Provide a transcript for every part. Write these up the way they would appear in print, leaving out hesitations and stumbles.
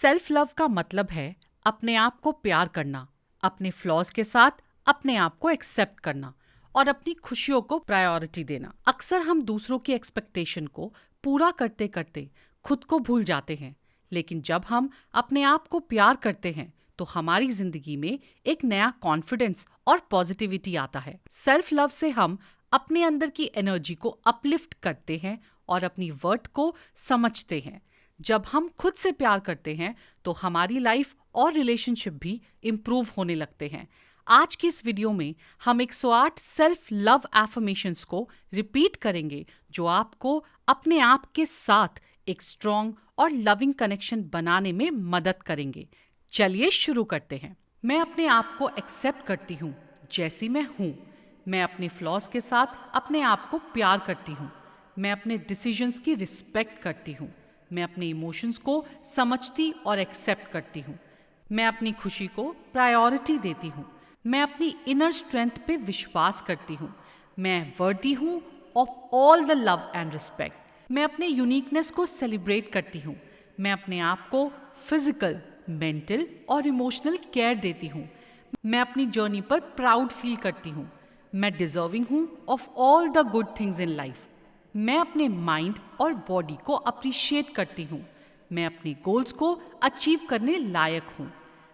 Self love का मतलब है अपने आप को प्यार करना, अपने फ्लॉज के साथ अपने आप को एक्सेप्ट करना और अपनी खुशियों को प्रायोरिटी देना। अक्सर हम दूसरों की एक्सपेक्टेशन को पूरा करते करते खुद को भूल जाते हैं, लेकिन जब हम अपने आप को प्यार करते हैं तो हमारी जिंदगी में एक नया कॉन्फिडेंस और पॉजिटिविटी आता है। सेल्फ लव से हम अपने अंदर की एनर्जी को अपलिफ्ट करते हैं और अपनी वर्थ को समझते हैं। जब हम खुद से प्यार करते हैं तो हमारी लाइफ और रिलेशनशिप भी इम्प्रूव होने लगते हैं। आज की इस वीडियो में हम 108 सेल्फ लव एफर्मेशंस को रिपीट करेंगे जो आपको अपने आप के साथ एक स्ट्रॉन्ग और लविंग कनेक्शन बनाने में मदद करेंगे। चलिए शुरू करते हैं। मैं अपने आप को एक्सेप्ट करती हूँ जैसी मैं हूँ। मैं अपने फ्लॉज के साथ अपने आप को प्यार करती हूँ। मैं अपने डिसीजंस की रिस्पेक्ट करती हूँ। मैं अपने इमोशंस को समझती और एक्सेप्ट करती हूँ। मैं अपनी खुशी को प्रायोरिटी देती हूँ। मैं अपनी इनर स्ट्रेंथ पे विश्वास करती हूँ। मैं वर्दी हूँ of all the love and respect. मैं अपने यूनिकनेस को सेलिब्रेट करती हूँ। मैं अपने आप को फिजिकल, मेंटल और इमोशनल केयर देती हूँ। मैं अपनी जर्नी पर प्राउड फील करती हूँ। मैं डिजर्विंग हूँ of all the good things in life. मैं अपने माइंड और बॉडी को अप्रिशिएट करती हूँ। मैं अपने गोल्स को अचीव करने लायक हूँ।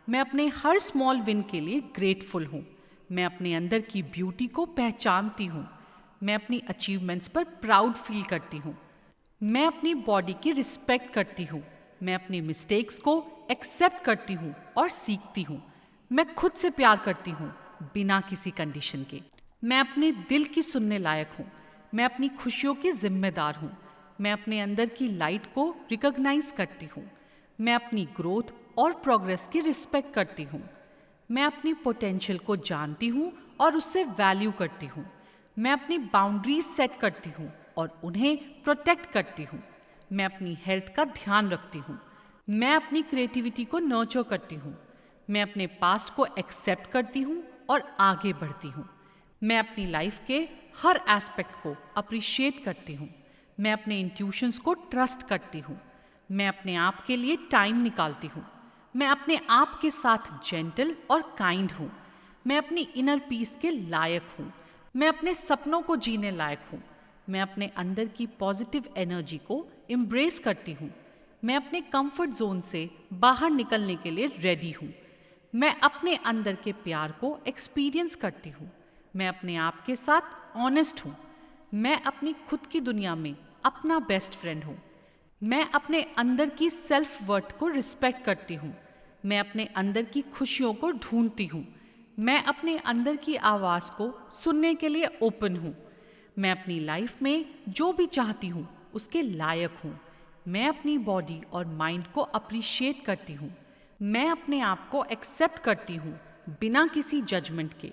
मैं अपने हर स्मॉल विन के लिए ग्रेटफुल हूँ। मैं अपने अंदर की ब्यूटी को पहचानती हूँ। मैं अपनी अचीवमेंट्स पर प्राउड फील करती हूँ। मैं अपनी बॉडी की रिस्पेक्ट करती हूँ। मैं अपनी मिस्टेक्स को एक्सेप्ट करती हूँ और सीखती हूँ। मैं खुद से प्यार करती हूँ बिना किसी कंडीशन के। मैं अपने दिल की सुनने लायक हूँ। मैं अपनी खुशियों की जिम्मेदार हूँ। मैं अपने अंदर की लाइट को रिकॉग्नाइज करती हूँ। मैं अपनी ग्रोथ और प्रोग्रेस की रिस्पेक्ट करती हूँ। मैं अपनी पोटेंशियल को जानती हूँ और उससे वैल्यू करती हूँ। मैं अपनी बाउंड्रीज सेट करती हूँ और उन्हें प्रोटेक्ट करती हूँ। मैं अपनी हेल्थ का ध्यान रखती हूँ। मैं अपनी क्रिएटिविटी को नर्चर करती हूँ। मैं अपने पास्ट को एक्सेप्ट करती हूँ और आगे बढ़ती हूँ। मैं अपनी लाइफ के हर एस्पेक्ट को अप्रिशिएट करती हूँ। मैं अपने इंट्यूशंस को ट्रस्ट करती हूँ। मैं अपने आप के लिए टाइम निकालती हूँ। मैं अपने आप के साथ जेंटल और काइंड हूँ। मैं अपनी इनर पीस के लायक हूँ। मैं अपने सपनों को जीने लायक हूँ। मैं अपने अंदर की पॉजिटिव एनर्जी को एम्ब्रेस करती हूँ। मैं अपने कंफर्ट जोन से बाहर निकलने के लिए रेडी हूँ। मैं अपने अंदर के प्यार को एक्सपीरियंस करती हूँ। मैं अपने आप के साथ ऑनेस्ट हूँ। मैं अपनी खुद की दुनिया में अपना बेस्ट फ्रेंड हूँ। मैं अपने अंदर की सेल्फ वर्थ को रिस्पेक्ट करती हूँ। मैं अपने अंदर की खुशियों को ढूंढती हूँ। मैं अपने अंदर की आवाज़ को सुनने के लिए ओपन हूँ। मैं अपनी लाइफ में जो भी चाहती हूँ उसके लायक हूँ। मैं अपनी बॉडी और माइंड को अप्रिशिएट करती हूँ। मैं अपने आप को एक्सेप्ट करती हूँ बिना किसी जजमेंट के।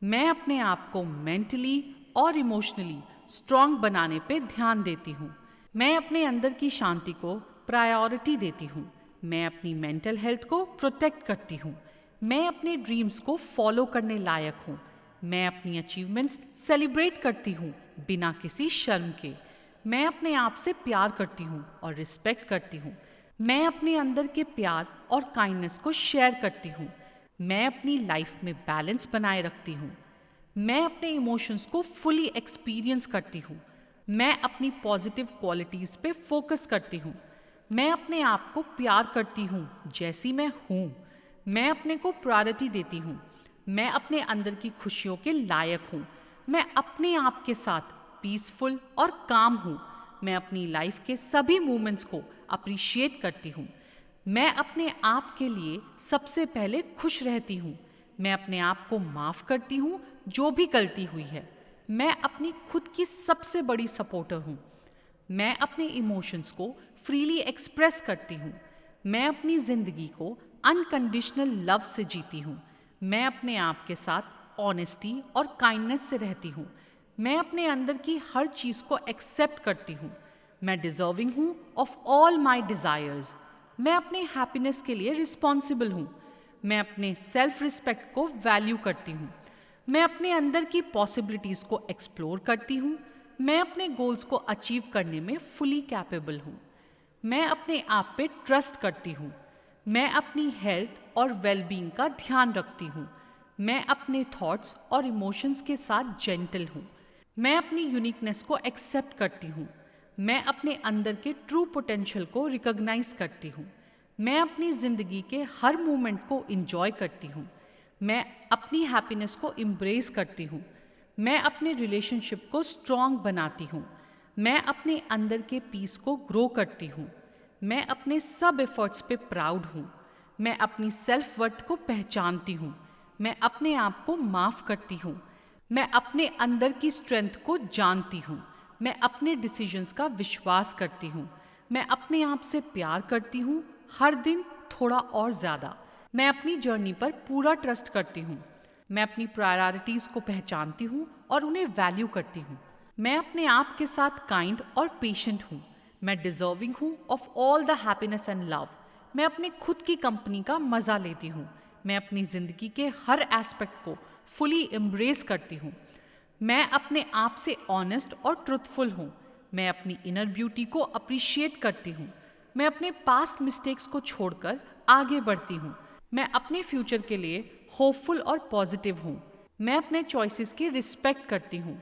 मैं अपने आप को मेंटली और इमोशनली स्ट्रांग बनाने पे ध्यान देती हूँ। मैं अपने अंदर की शांति को प्रायोरिटी देती हूँ। मैं अपनी मेंटल हेल्थ को प्रोटेक्ट करती हूँ। मैं अपने ड्रीम्स को फॉलो करने लायक हूँ। मैं अपनी अचीवमेंट्स सेलिब्रेट करती हूँ बिना किसी शर्म के। मैं अपने आप से प्यार करती हूँ और रिस्पेक्ट करती हूँ। मैं अपने अंदर के प्यार और काइंडनेस को शेयर करती हूँ। मैं अपनी लाइफ में बैलेंस बनाए रखती हूँ। मैं अपने इमोशंस को फुली एक्सपीरियंस करती हूँ। मैं अपनी पॉजिटिव क्वालिटीज़ पे फोकस करती हूँ। मैं अपने आप को प्यार करती हूँ जैसी मैं हूँ। मैं अपने को प्रायोरिटी देती हूँ। मैं अपने अंदर की खुशियों के लायक हूँ। मैं अपने आप के साथ पीसफुल और काम हूँ। मैं अपनी लाइफ के सभी मोमेंट्स को अप्रिशिएट करती हूँ। मैं अपने आप के लिए सबसे पहले खुश रहती हूँ। मैं अपने आप को माफ़ करती हूँ जो भी गलती हुई है। मैं अपनी खुद की सबसे बड़ी सपोर्टर हूँ। मैं अपने इमोशंस को फ्रीली एक्सप्रेस करती हूँ। मैं अपनी ज़िंदगी को अनकंडीशनल लव से जीती हूँ। मैं अपने आप के साथ ऑनेस्टी और काइंडनेस से रहती हूँ। मैं अपने अंदर की हर चीज़ को एक्सेप्ट करती हूँ। मैं डिजर्विंग हूँ ऑफ ऑल माई डिज़ायर्स। मैं अपने हैप्पीनेस के लिए रिस्पॉन्सिबल हूँ। मैं अपने सेल्फ रिस्पेक्ट को वैल्यू करती हूँ। मैं अपने अंदर की पॉसिबिलिटीज़ को एक्सप्लोर करती हूँ। मैं अपने गोल्स को अचीव करने में फुली कैपेबल हूँ। मैं अपने आप पे ट्रस्ट करती हूँ। मैं अपनी हेल्थ और वेलबींग का ध्यान रखती हूँ। मैं अपने थॉट्स और इमोशंस के साथ जेंटल हूँ। मैं अपनी यूनिकनेस को एक्सेप्ट करती हूँ। मैं अपने अंदर के ट्रू पोटेंशियल को रिकॉग्नाइज करती हूँ। मैं अपनी ज़िंदगी के हर मोमेंट को इंजॉय करती हूँ। मैं अपनी हैप्पीनेस को इम्ब्रेस करती हूँ। मैं अपने रिलेशनशिप को स्ट्रॉन्ग बनाती हूँ। मैं अपने अंदर के पीस को ग्रो करती हूँ। मैं अपने सब एफर्ट्स पे प्राउड हूँ। मैं अपनी सेल्फ वर्थ को पहचानती हूँ। मैं अपने आप को माफ़ करती हूँ। मैं अपने अंदर की स्ट्रेंथ को जानती हूँ। मैं अपने डिसीजंस का विश्वास करती हूँ। मैं अपने आप से प्यार करती हूँ, हर दिन थोड़ा और ज़्यादा। मैं अपनी जर्नी पर पूरा ट्रस्ट करती हूँ। मैं अपनी प्रायोरिटीज़ को पहचानती हूँ और उन्हें वैल्यू करती हूँ। मैं अपने आप के साथ काइंड और पेशेंट हूँ। मैं डिजर्विंग हूँ of all the happiness and love. मैं अपने खुद की कंपनी का मज़ा लेती हूँ। मैं अपनी ज़िंदगी के हर एस्पेक्ट को फुली एम्ब्रेस करती हूँ। मैं अपने आप से ऑनेस्ट और ट्रुथफुल हूँ। मैं अपनी इनर ब्यूटी को अप्रिशिएट करती हूँ। मैं अपने पास्ट मिस्टेक्स को छोड़कर आगे बढ़ती हूँ। मैं अपने फ्यूचर के लिए होपफुल और पॉजिटिव हूँ। मैं अपने चॉइसेस की रिस्पेक्ट करती हूँ।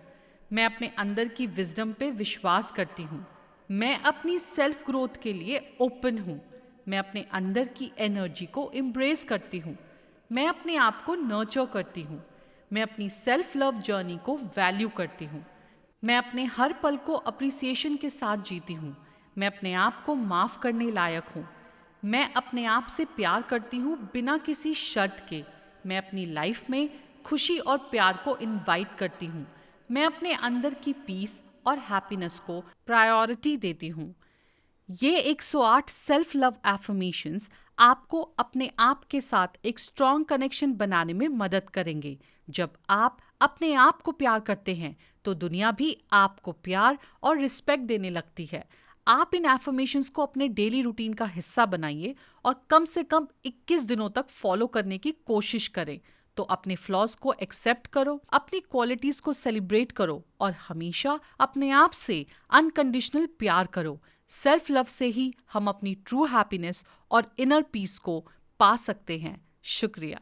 मैं अपने अंदर की विजडम पे विश्वास करती हूँ। मैं अपनी सेल्फ ग्रोथ के लिए ओपन हूँ। मैं अपने अंदर की एनर्जी को एम्ब्रेस करती हूँ। मैं अपने आप को नर्चर करती हूँ। मैं अपनी सेल्फ लव जर्नी को वैल्यू करती हूँ। मैं अपने हर पल को अप्रिसिएशन के साथ जीती हूँ। मैं अपने आप को माफ़ करने लायक हूँ। मैं अपने आप से प्यार करती हूँ बिना किसी शर्त के। मैं अपनी लाइफ में खुशी और प्यार को इनवाइट करती हूँ। मैं अपने अंदर की पीस और हैप्पीनेस को प्रायोरिटी देती हूँ। ये 108 सेल्फ लव एफर्मेशंस आपको अपने आप के साथ एक स्ट्रॉन्ग कनेक्शन बनाने में मदद करेंगे। जब आप अपने आप को प्यार करते हैं तो दुनिया भी आपको प्यार और रिस्पेक्ट देने लगती है। आप इन एफर्मेशंस को अपने डेली रूटीन का हिस्सा बनाइए और कम से कम 21 दिनों तक फॉलो करने की कोशिश करें। तो अपने फ्लॉज को एक्सेप्ट करो, अपनी क्वालिटीज को सेलिब्रेट करो और हमेशा अपने आप से अनकंडीशनल प्यार करो। सेल्फ लव से ही हम अपनी ट्रू हैप्पीनेस और इनर पीस को पा सकते हैं। शुक्रिया।